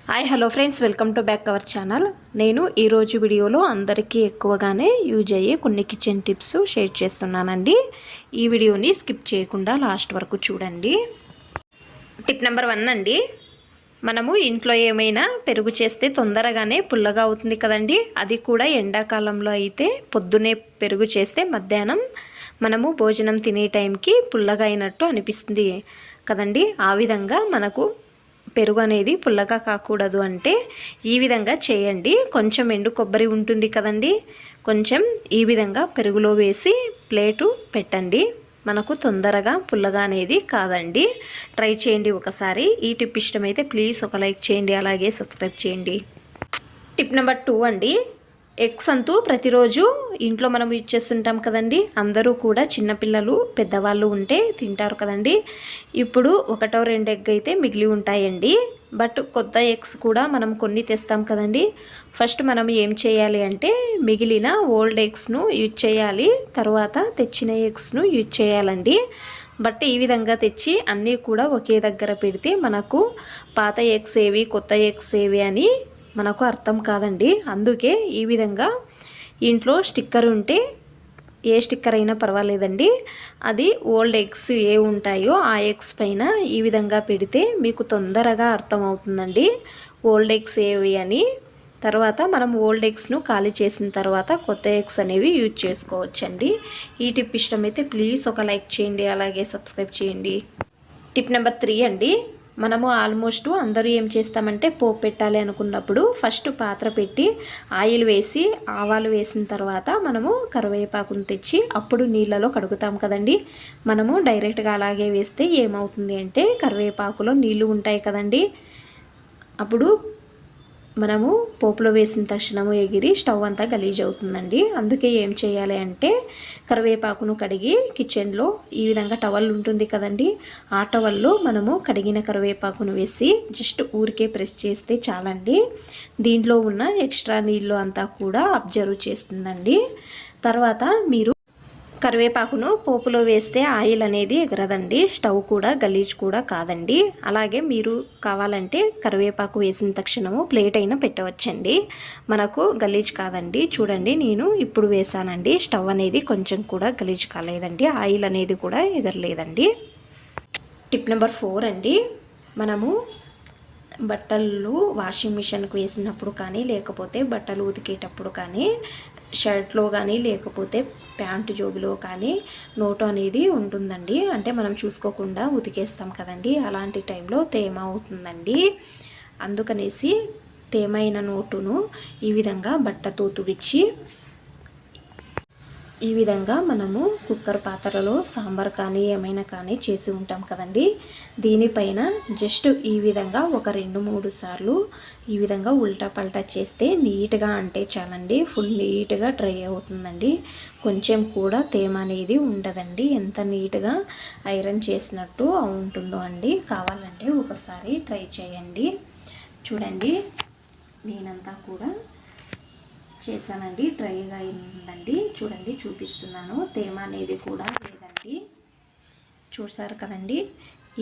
Hi hello friends, welcome to back our channel. నేను ఈరోజు వీడియోలో అందరికీ ఎక్కువగానే యూజ్ అయ్యే కొన్ని కిచెన్ టిప్స్ షేర్ చేస్తున్నానండి. ఈ వీడియోని స్కిప్ చేయకుండా లాస్ట్ వరకు చూడండి. టిప్ నెంబర్ 1 అండి. మనము ఇంట్లో ఏమైనా పెరుగు చేస్తే తొందరగానే పుల్లగా అవుతుంది కదండి. అది కూడా ఎండాకాలంలో అయితే పొద్దునే పెరుగు చేస్తే మధ్యాహ్నం మనము భోజనం తినే టైంకి పుల్లగా అయినట్టు అనిపిస్తుంది కదండి. ఆ విధంగా మనకు పెరుగు అనేది పుల్లగా కాకూడదు అంటే ఈ విధంగా చేయండి. కొంచెం ఎండు కొబ్బరి ఉంటుంది కదండి, కొంచెం ఈ విధంగా పెరుగులో వేసి ప్లేటు పెట్టండి. మనకు తొందరగా పుల్లగా అనేది కాదండి. ట్రై చేయండి ఒకసారి. ఈ టిప్ ఇష్టమైతే ప్లీజ్ ఒక లైక్ చేయండి, అలాగే సబ్స్క్రైబ్ చేయండి. టిప్ నెంబర్ 2 అండి. ఎగ్స్ అంటూ ప్రతిరోజు ఇంట్లో మనం యూజ్ చేస్తుంటాం కదండి. అందరూ కూడా చిన్నపిల్లలు పెద్దవాళ్ళు ఉంటే తింటారు కదండి. ఇప్పుడు 1-2 ఎగ్ అయితే మిగిలి ఉంటాయండి. బట్ కొత్త ఎగ్స్ కూడా మనం కొన్ని తెస్తాం కదండి. ఫస్ట్ మనం ఏం చేయాలి అంటే మిగిలిన ఓల్డ్ ఎగ్స్ను యూజ్ చేయాలి, తర్వాత తెచ్చిన ఎగ్స్ను యూజ్ చేయాలండి. బట్ ఈ విధంగా తెచ్చి అన్నీ కూడా ఒకే దగ్గర పెడితే మనకు పాత ఎగ్స్ ఏవి కొత్త ఎగ్స్ ఏవి అని మనకు అర్థం కాదండి. అందుకే ఈ విధంగా ఇంట్లో స్టిక్కర్ ఉంటే ఏ స్టిక్కర్ అయినా పర్వాలేదండి, అది ఓల్డ్ ఎగ్స్ ఏ ఉంటాయో ఆ ఎగ్స్ పైన ఈ విధంగా పెడితే మీకు తొందరగా అర్థమవుతుందండి ఓల్డ్ ఎగ్స్ ఏవి అని. తర్వాత మనం ఓల్డ్ ఎగ్స్ను ఖాళీ చేసిన తర్వాత కొత్త ఎగ్స్ అనేవి యూజ్ చేసుకోవచ్చండి. ఈ టిప్ ఇష్టమైతే ప్లీజ్ ఒక లైక్ చేయండి, అలాగే సబ్స్క్రైబ్ చేయండి. టిప్ నెంబర్ 3 అండి. మనము ఆల్మోస్ట్ అందరూ ఏం చేస్తామంటే పోపు పెట్టాలి అనుకున్నప్పుడు ఫస్ట్ పాత్ర పెట్టి ఆయిల్ వేసి ఆవాలు వేసిన తర్వాత మనము కరివేపాకును తెచ్చి అప్పుడు నీళ్ళలో కడుగుతాం కదండి. మనము డైరెక్ట్గా అలాగే వేస్తే ఏమవుతుంది అంటే కరివేపాకులో నీళ్ళు ఉంటాయి కదండి. అప్పుడు మనము పోపులో వేసిన తక్షణము ఎగిరి స్టవ్ అంతా గలీజ్ అవుతుందండి. అందుకే ఏం చేయాలి అంటే కరివేపాకును కడిగి కిచెన్లో ఈ విధంగా టవల్ ఉంటుంది కదండి, ఆ టవల్లో మనము కడిగిన కరివేపాకును వేసి జస్ట్ ఊరికే ప్రెస్ చేస్తే చాలండి. దీంట్లో ఉన్న ఎక్స్ట్రా నీళ్ళు అంతా కూడా అబ్జర్వ్ చేస్తుందండి. తర్వాత మీరు కరివేపాకును పోపులో వేస్తే ఆయిల్ అనేది ఎగరదండి, స్టవ్ కూడా గలీజ్ కూడా కాదండి. అలాగే మీరు కావాలంటే కరివేపాకు వేసిన తక్షణము ప్లేట్ అయినా పెట్టవచ్చండి, మనకు గలీజ్ కాదండి. చూడండి, నేను ఇప్పుడు వేసానండి, స్టవ్ అనేది కొంచెం కూడా గలీజ్ కాలేదండి, ఆయిల్ అనేది కూడా ఎగరలేదండి. టిప్ నెంబర్ 4 అండి. మనము బట్టలు వాషింగ్ మిషన్కి వేసినప్పుడు కానీ లేకపోతే బట్టలు ఉతికేటప్పుడు కానీ షర్ట్లో కానీ లేకపోతే ప్యాంటు జోబులో కానీ నోటు అనేది ఉంటుందండి. అంటే మనం చూసుకోకుండా ఉతికేస్తాం కదండి, అలాంటి టైంలో తేమ అవుతుందండి. అందుకనేసి తేమైన నోటును ఈ విధంగా బట్టతో తుడిచి ఈ విధంగా మనము కుక్కర్ పాత్రలో సాంబార్ కానీ ఏమైనా కానీ చేసి ఉంటాం కదండి, దీనిపైన జస్ట్ ఈ విధంగా ఒక 2-3 సార్లు ఈ విధంగా ఉల్టా పల్టా చేస్తే నీట్గా అంటే చాలండి, ఫుల్ నీట్గా డ్రై అవుతుందండి. కొంచెం కూడా తేమ అనేది ఉండదండి. ఎంత నీట్గా ఐరన్ చేసినట్టు ఉంటుందో అండి. కావాలంటే ఒకసారి ట్రై చేయండి. చూడండి, నేనంతా కూడా చేశానండి, డ్రైగా అయిందండి. చూడండి, చూపిస్తున్నాను, తేమ అనేది కూడా లేదండి. చూసారు కదండి.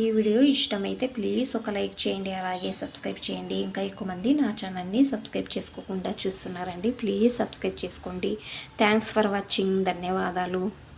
ఈ వీడియో ఇష్టమైతే ప్లీజ్ ఒక లైక్ చేయండి, అలాగే సబ్స్క్రైబ్ చేయండి. ఇంకా ఎక్కువ మంది నా ఛానల్ని సబ్స్క్రైబ్ చేసుకోకుండా చూస్తున్నారండి, ప్లీజ్ సబ్స్క్రైబ్ చేసుకోండి. Thanks for watching. ధన్యవాదాలు.